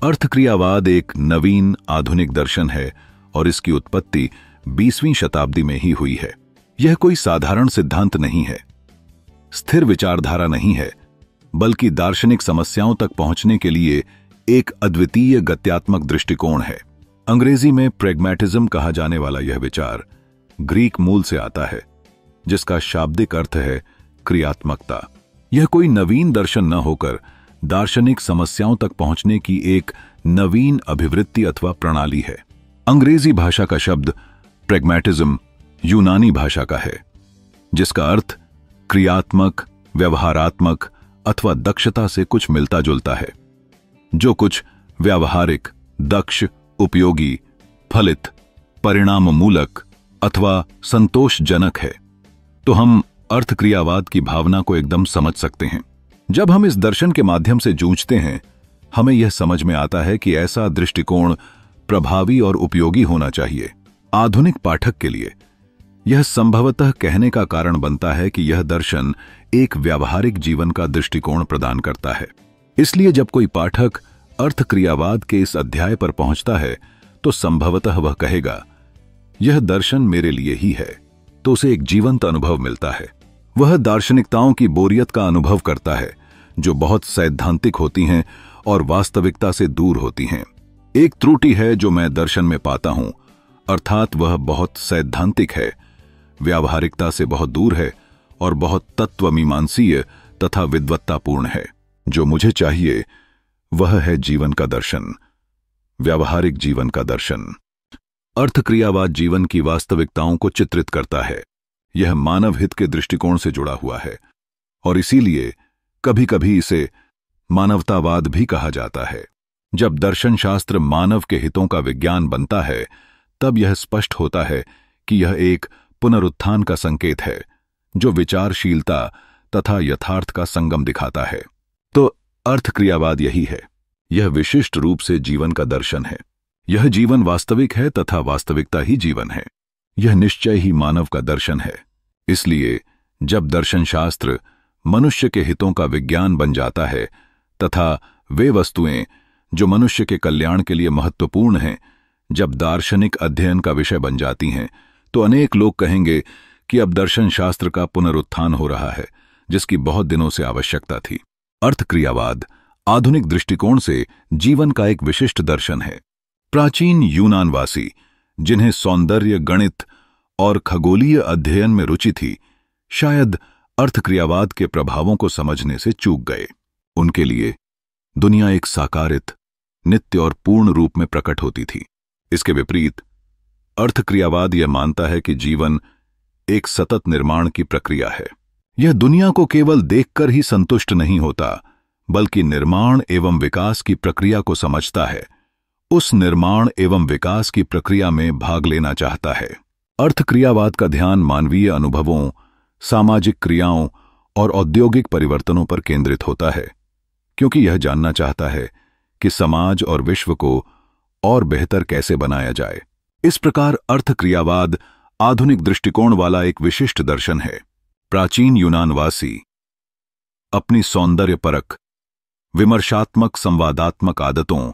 अर्थक्रियावाद एक नवीन आधुनिक दर्शन है और इसकी उत्पत्ति 20वीं शताब्दी में ही हुई है। यह कोई साधारण सिद्धांत नहीं है, स्थिर विचारधारा नहीं है, बल्कि दार्शनिक समस्याओं तक पहुंचने के लिए एक अद्वितीय गत्यात्मक दृष्टिकोण है। अंग्रेजी में प्रैग्मैटिज्म कहा जाने वाला यह विचार ग्रीक मूल से आता है, जिसका शाब्दिक अर्थ है क्रियात्मकता। यह कोई नवीन दर्शन न होकर दार्शनिक समस्याओं तक पहुंचने की एक नवीन अभिवृत्ति अथवा प्रणाली है। अंग्रेजी भाषा का शब्द प्रैग्मैटिज्म यूनानी भाषा का है, जिसका अर्थ क्रियात्मक, व्यवहारात्मक अथवा दक्षता से कुछ मिलता जुलता है। जो कुछ व्यावहारिक, दक्ष, उपयोगी, फलित, परिणाममूलक अथवा संतोषजनक है, तो हम अर्थक्रियावाद की भावना को एकदम समझ सकते हैं। जब हम इस दर्शन के माध्यम से जूझते हैं, हमें यह समझ में आता है कि ऐसा दृष्टिकोण प्रभावी और उपयोगी होना चाहिए। आधुनिक पाठक के लिए यह संभवतः कहने का कारण बनता है कि यह दर्शन एक व्यावहारिक जीवन का दृष्टिकोण प्रदान करता है। इसलिए जब कोई पाठक अर्थक्रियावाद के इस अध्याय पर पहुंचता है, तो संभवतः वह कहेगा, यह दर्शन मेरे लिए ही है, तो उसे एक जीवंत अनुभव मिलता है। वह दार्शनिकताओं की बोरियत का अनुभव करता है, जो बहुत सैद्धांतिक होती हैं और वास्तविकता से दूर होती हैं। एक त्रुटि है जो मैं दर्शन में पाता हूं, अर्थात वह बहुत सैद्धांतिक है, व्यावहारिकता से बहुत दूर है और बहुत तत्वमीमांसीय तथा विद्वत्तापूर्ण है। जो मुझे चाहिए वह है जीवन का दर्शन, व्यावहारिक जीवन का दर्शन। अर्थक्रियावाद जीवन की वास्तविकताओं को चित्रित करता है। यह मानव हित के दृष्टिकोण से जुड़ा हुआ है और इसीलिए कभी कभी इसे मानवतावाद भी कहा जाता है। जब दर्शन शास्त्र मानव के हितों का विज्ञान बनता है, तब यह स्पष्ट होता है कि यह एक पुनरुत्थान का संकेत है, जो विचारशीलता तथा यथार्थ का संगम दिखाता है। तो अर्थक्रियावाद यही है। यह विशिष्ट रूप से जीवन का दर्शन है। यह जीवन वास्तविक है तथा वास्तविकता ही जीवन है। यह निश्चय ही मानव का दर्शन है। इसलिए जब दर्शन शास्त्र मनुष्य के हितों का विज्ञान बन जाता है तथा वे वस्तुएं जो मनुष्य के कल्याण के लिए महत्वपूर्ण हैं, जब दार्शनिक अध्ययन का विषय बन जाती हैं, तो अनेक लोग कहेंगे कि अब दर्शन शास्त्र का पुनरुत्थान हो रहा है, जिसकी बहुत दिनों से आवश्यकता थी। अर्थक्रियावाद आधुनिक दृष्टिकोण से जीवन का एक विशिष्ट दर्शन है। प्राचीन यूनानवासी, जिन्हें सौंदर्य, गणित और खगोलीय अध्ययन में रुचि थी, शायद अर्थक्रियावाद के प्रभावों को समझने से चूक गए। उनके लिए दुनिया एक साकारित, नित्य और पूर्ण रूप में प्रकट होती थी। इसके विपरीत अर्थक्रियावाद यह मानता है कि जीवन एक सतत निर्माण की प्रक्रिया है। यह दुनिया को केवल देखकर ही संतुष्ट नहीं होता, बल्कि निर्माण एवं विकास की प्रक्रिया को समझता है, उस निर्माण एवं विकास की प्रक्रिया में भाग लेना चाहता है। अर्थक्रियावाद का ध्यान मानवीय अनुभवों, सामाजिक क्रियाओं और औद्योगिक परिवर्तनों पर केंद्रित होता है, क्योंकि यह जानना चाहता है कि समाज और विश्व को और बेहतर कैसे बनाया जाए। इस प्रकार अर्थक्रियावाद आधुनिक दृष्टिकोण वाला एक विशिष्ट दर्शन है। प्राचीन यूनानवासी अपनी सौंदर्यपरक, विमर्शात्मक, संवादात्मक आदतों,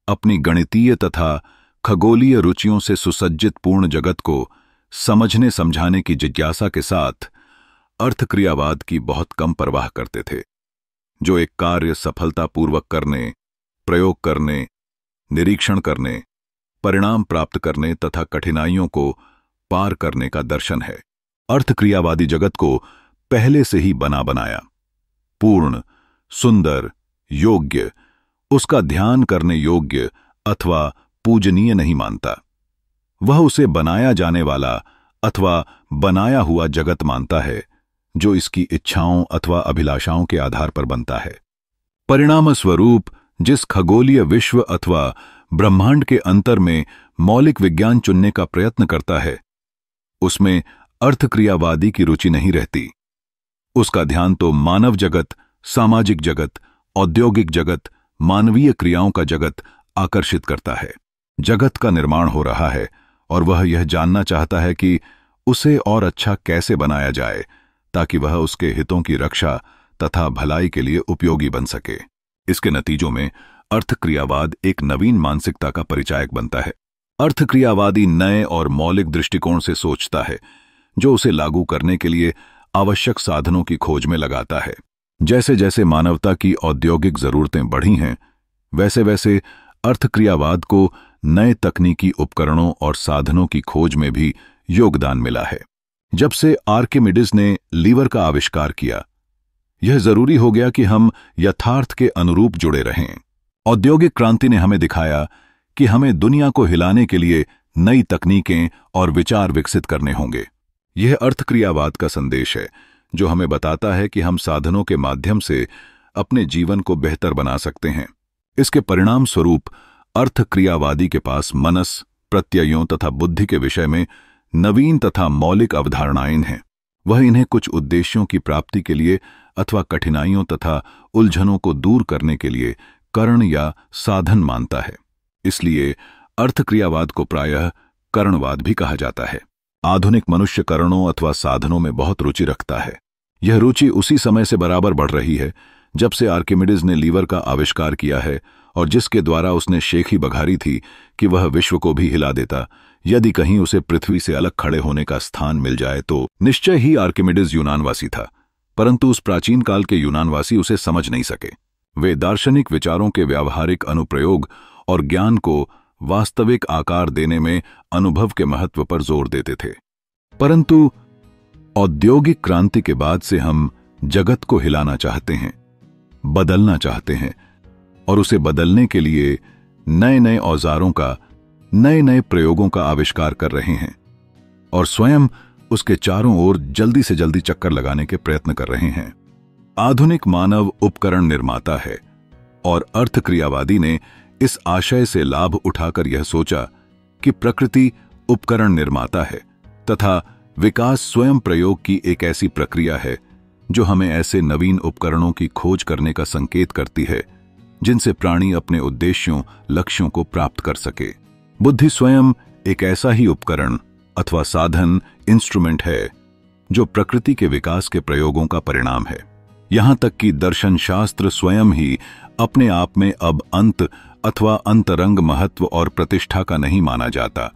अपनी गणितीय तथा खगोलीय रुचियों से सुसज्जित पूर्ण जगत को समझने समझाने की जिज्ञासा के साथ अर्थक्रियावाद की बहुत कम परवाह करते थे, जो एक कार्य सफलतापूर्वक करने, प्रयोग करने, निरीक्षण करने, परिणाम प्राप्त करने तथा कठिनाइयों को पार करने का दर्शन है। अर्थक्रियावादी जगत को पहले से ही बना बनाया, पूर्ण, सुंदर, योग्य, उसका ध्यान करने योग्य अथवा पूजनीय नहीं मानता। वह उसे बनाया जाने वाला अथवा बनाया हुआ जगत मानता है, जो इसकी इच्छाओं अथवा अभिलाषाओं के आधार पर बनता है। परिणाम स्वरूप जिस खगोलीय विश्व अथवा ब्रह्मांड के अंतर में मौलिक विज्ञान चुनने का प्रयत्न करता है, उसमें अर्थक्रियावादी की रुचि नहीं रहती। उसका ध्यान तो मानव जगत, सामाजिक जगत, औद्योगिक जगत, मानवीय क्रियाओं का जगत आकर्षित करता है। जगत का निर्माण हो रहा है और वह यह जानना चाहता है कि उसे और अच्छा कैसे बनाया जाए, ताकि वह उसके हितों की रक्षा तथा भलाई के लिए उपयोगी बन सके। इसके नतीजों में अर्थक्रियावाद एक नवीन मानसिकता का परिचायक बनता है। अर्थक्रियावादी नए और मौलिक दृष्टिकोण से सोचता है, जो उसे लागू करने के लिए आवश्यक साधनों की खोज में लगाता है। जैसे जैसे मानवता की औद्योगिक जरूरतें बढ़ी हैं, वैसे वैसे अर्थक्रियावाद को नए तकनीकी उपकरणों और साधनों की खोज में भी योगदान मिला है। जब से आर्किमिडीज ने लीवर का आविष्कार किया, यह जरूरी हो गया कि हम यथार्थ के अनुरूप जुड़े रहें। औद्योगिक क्रांति ने हमें दिखाया कि हमें दुनिया को हिलाने के लिए नई तकनीकें और विचार विकसित करने होंगे। यह अर्थक्रियावाद का संदेश है, जो हमें बताता है कि हम साधनों के माध्यम से अपने जीवन को बेहतर बना सकते हैं। इसके परिणाम स्वरूप अर्थक्रियावादी के पास मनस, प्रत्ययों तथा बुद्धि के विषय में नवीन तथा मौलिक अवधारणाएं हैं। वह इन्हें कुछ उद्देश्यों की प्राप्ति के लिए अथवा कठिनाइयों तथा उलझनों को दूर करने के लिए करण या साधन मानता है। इसलिए अर्थक्रियावाद को प्रायः करणवाद भी कहा जाता है। आधुनिक मनुष्य करणों अथवा साधनों में बहुत रुचि रखता है। यह रुचि उसी समय से बराबर बढ़ रही है जब से आर्किमिडीज ने लीवर का आविष्कार किया है, और जिसके द्वारा उसने शेखी बघारी थी कि वह विश्व को भी हिला देता। यदि कहीं उसे पृथ्वी से अलग खड़े होने का स्थान मिल जाए तो निश्चय ही आर्किमिडीज यूनानवासी था, परंतु उस प्राचीन काल के यूनानवासी उसे समझ नहीं सके। वे दार्शनिक विचारों के व्यावहारिक अनुप्रयोग और ज्ञान को वास्तविक आकार देने में अनुभव के महत्व पर जोर देते थे। परंतु औद्योगिक क्रांति के बाद से हम जगत को हिलाना चाहते हैं, बदलना चाहते हैं, और उसे बदलने के लिए नए नए औजारों का, नए नए प्रयोगों का आविष्कार कर रहे हैं, और स्वयं उसके चारों ओर जल्दी से जल्दी चक्कर लगाने के प्रयत्न कर रहे हैं। आधुनिक मानव उपकरण निर्माता है, और अर्थक्रियावादी ने इस आशय से लाभ उठाकर यह सोचा कि प्रकृति उपकरण निर्माता है तथा विकास स्वयं प्रयोग की एक ऐसी प्रक्रिया है जो हमें ऐसे नवीन उपकरणों की खोज करने का संकेत करती है जिनसे प्राणी अपने उद्देश्यों, लक्ष्यों को प्राप्त कर सके। बुद्धि स्वयं एक ऐसा ही उपकरण अथवा साधन, इंस्ट्रूमेंट है जो प्रकृति के विकास के प्रयोगों का परिणाम है। यहां तक कि दर्शन शास्त्र स्वयं ही अपने आप में अब अंत अथवा अंतरंग महत्व और प्रतिष्ठा का नहीं माना जाता,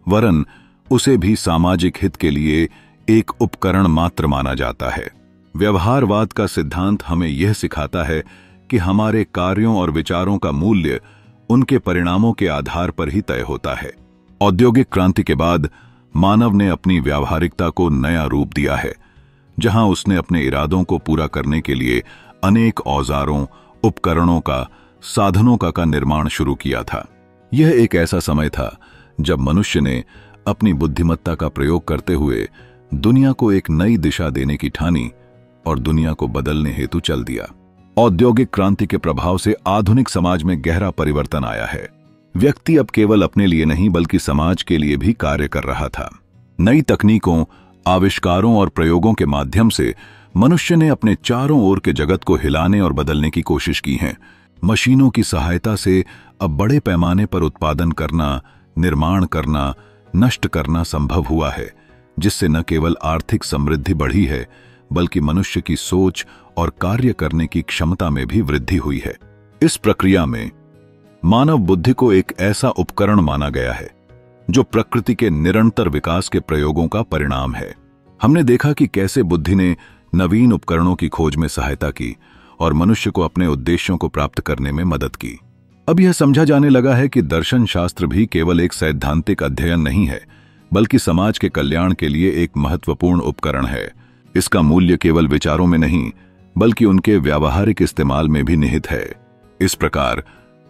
वरन उसे भी सामाजिक हित के लिए एक उपकरण मात्र माना जाता है। व्यवहारवाद का सिद्धांत हमें यह सिखाता है कि हमारे कार्यों और विचारों का मूल्य उनके परिणामों के आधार पर ही तय होता है। औद्योगिक क्रांति के बाद मानव ने अपनी व्यावहारिकता को नया रूप दिया है, जहां उसने अपने इरादों को पूरा करने के लिए अनेक औजारों, उपकरणों का, साधनों का निर्माण शुरू किया था। यह एक ऐसा समय था जब मनुष्य ने अपनी बुद्धिमत्ता का प्रयोग करते हुए दुनिया को एक नई दिशा देने की ठानी और दुनिया को बदलने हेतु चल दिया। औद्योगिक क्रांति के प्रभाव से आधुनिक समाज में गहरा परिवर्तन आया है। व्यक्ति अब केवल अपने लिए नहीं बल्कि समाज के लिए भी कार्य कर रहा था। नई तकनीकों, आविष्कारों और प्रयोगों के माध्यम से मनुष्य ने अपने चारों ओर के जगत को हिलाने और बदलने की कोशिश की है। मशीनों की सहायता से अब बड़े पैमाने पर उत्पादन करना, निर्माण करना, नष्ट करना संभव हुआ है, जिससे न केवल आर्थिक समृद्धि बढ़ी है बल्कि मनुष्य की सोच और कार्य करने की क्षमता में भी वृद्धि हुई है। इस प्रक्रिया में मानव बुद्धि को एक ऐसा उपकरण माना गया है जो प्रकृति के निरंतर विकास के प्रयोगों का परिणाम है। हमने देखा कि कैसे बुद्धि ने नवीन उपकरणों की खोज में सहायता की और मनुष्य को अपने उद्देश्यों को प्राप्त करने में मदद की। अब यह समझा जाने लगा है कि दर्शन शास्त्र भी केवल एक सैद्धांतिक अध्ययन नहीं है, बल्कि समाज के कल्याण के लिए एक महत्वपूर्ण उपकरण है। इसका मूल्य केवल विचारों में नहीं बल्कि उनके व्यावहारिक इस्तेमाल में भी निहित है। इस प्रकार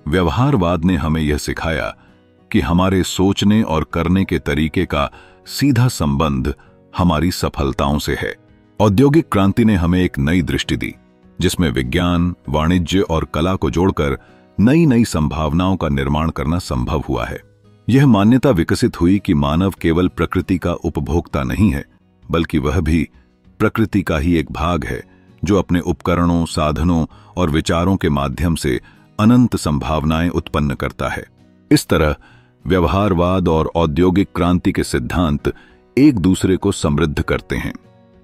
व्यवहारवाद ने हमें यह सिखाया कि हमारे सोचने और करने के तरीके का सीधा संबंध हमारी सफलताओं से है। औद्योगिक क्रांति ने हमें एक नई दृष्टि दी, जिसमें विज्ञान, वाणिज्य और कला को जोड़कर नई नई संभावनाओं का निर्माण करना संभव हुआ है। यह मान्यता विकसित हुई कि मानव केवल प्रकृति का उपभोक्ता नहीं है, बल्कि वह भी प्रकृति का ही एक भाग है जो अपने उपकरणों, साधनों और विचारों के माध्यम से अनंत संभावनाएं उत्पन्न करता है। इस तरह व्यवहारवाद और औद्योगिक क्रांति के सिद्धांत एक दूसरे को समृद्ध करते हैं।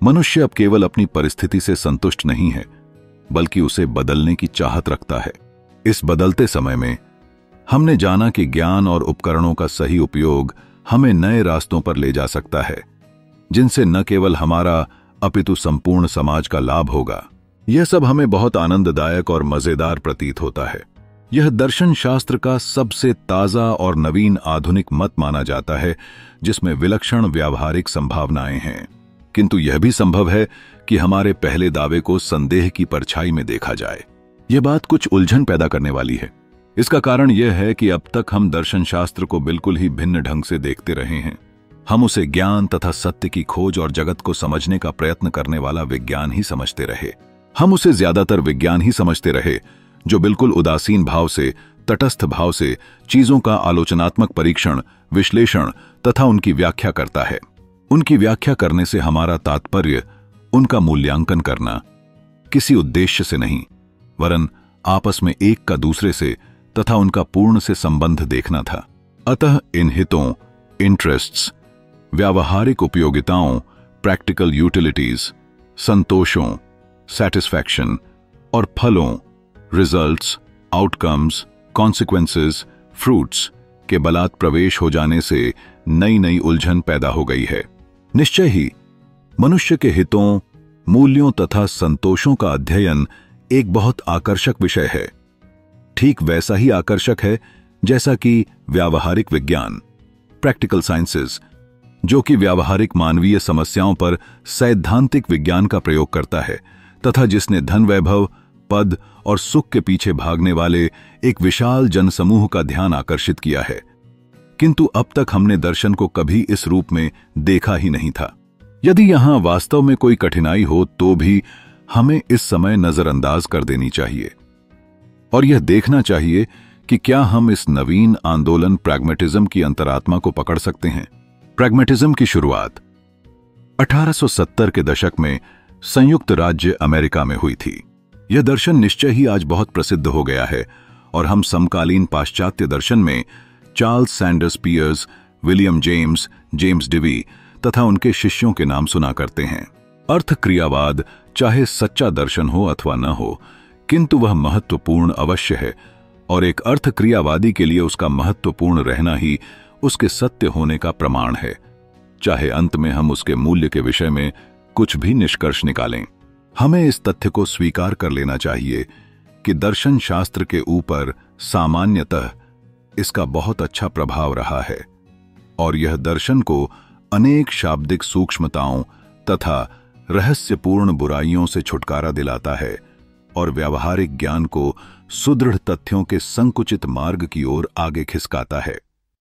मनुष्य अब केवल अपनी परिस्थिति से संतुष्ट नहीं है, बल्कि उसे बदलने की चाहत रखता है। इस बदलते समय में हमने जाना कि ज्ञान और उपकरणों का सही उपयोग हमें नए रास्तों पर ले जा सकता है, जिनसे न केवल हमारा अपितु संपूर्ण समाज का लाभ होगा। यह सब हमें बहुत आनंददायक और मजेदार प्रतीत होता है। यह दर्शन शास्त्र का सबसे ताजा और नवीन आधुनिक मत माना जाता है, जिसमें विलक्षण व्यावहारिक संभावनाएं हैं। किंतु यह भी संभव है कि हमारे पहले दावे को संदेह की परछाई में देखा जाए। यह बात कुछ उलझन पैदा करने वाली है। इसका कारण यह है कि अब तक हम दर्शन शास्त्र को बिल्कुल ही भिन्न ढंग से देखते रहे हैं। हम उसे ज्ञान तथा सत्य की खोज और जगत को समझने का प्रयत्न करने वाला विज्ञान ही समझते रहे। हम उसे ज्यादातर विज्ञान ही समझते रहे, जो बिल्कुल उदासीन भाव से, तटस्थ भाव से चीजों का आलोचनात्मक परीक्षण, विश्लेषण तथा उनकी व्याख्या करता है। उनकी व्याख्या करने से हमारा तात्पर्य उनका मूल्यांकन करना, किसी उद्देश्य से नहीं, वरन आपस में एक का दूसरे से तथा उनका पूर्ण से संबंध देखना था। अतः इन हितों, इंटरेस्ट्स, व्यावहारिक उपयोगिताओं, प्रैक्टिकल यूटिलिटीज, संतोषों, सैटिस्फैक्शन और फलों, रिजल्ट्स, आउटकम्स, कॉन्सिक्वेंसेस, फ्रूट्स के बलात् प्रवेश हो जाने से नई नई उलझन पैदा हो गई है। निश्चय ही मनुष्य के हितों, मूल्यों तथा संतोषों का अध्ययन एक बहुत आकर्षक विषय है। ठीक वैसा ही आकर्षक है जैसा कि व्यावहारिक विज्ञान, प्रैक्टिकल साइंसेस, जो कि व्यावहारिक मानवीय समस्याओं पर सैद्धांतिक विज्ञान का प्रयोग करता है तथा जिसने धन, वैभव, पद और सुख के पीछे भागने वाले एक विशाल जनसमूह का ध्यान आकर्षित किया है। किंतु अब तक हमने दर्शन को कभी इस रूप में देखा ही नहीं था। यदि यहां वास्तव में कोई कठिनाई हो तो भी हमें इस समय नजरअंदाज कर देनी चाहिए और यह देखना चाहिए कि क्या हम इस नवीन आंदोलन प्रैग्मेटिज्म की अंतरात्मा को पकड़ सकते हैं। प्रैग्मेटिज्म की शुरुआत 1870 के दशक में संयुक्त राज्य अमेरिका में हुई थी। यह दर्शन निश्चय ही आज बहुत प्रसिद्ध हो गया है और हम समकालीन पाश्चात्य दर्शन में Charles Sanders Peirce, William James, James Dewey तथा उनके शिष्यों के नाम सुना करते हैं। अर्थक्रियावाद चाहे सच्चा दर्शन हो अथवा न हो, किंतु वह महत्वपूर्ण अवश्य है और एक अर्थक्रियावादी के लिए उसका महत्वपूर्ण रहना ही उसके सत्य होने का प्रमाण है, चाहे अंत में हम उसके मूल्य के विषय में कुछ भी निष्कर्ष निकालें। हमें इस तथ्य को स्वीकार कर लेना चाहिए कि दर्शन शास्त्र के ऊपर सामान्यतः इसका बहुत अच्छा प्रभाव रहा है और यह दर्शन को अनेक शाब्दिक सूक्ष्मताओं तथा रहस्यपूर्ण बुराइयों से छुटकारा दिलाता है और व्यावहारिक ज्ञान को सुदृढ़ तथ्यों के संकुचित मार्ग की ओर आगे खिसकाता है।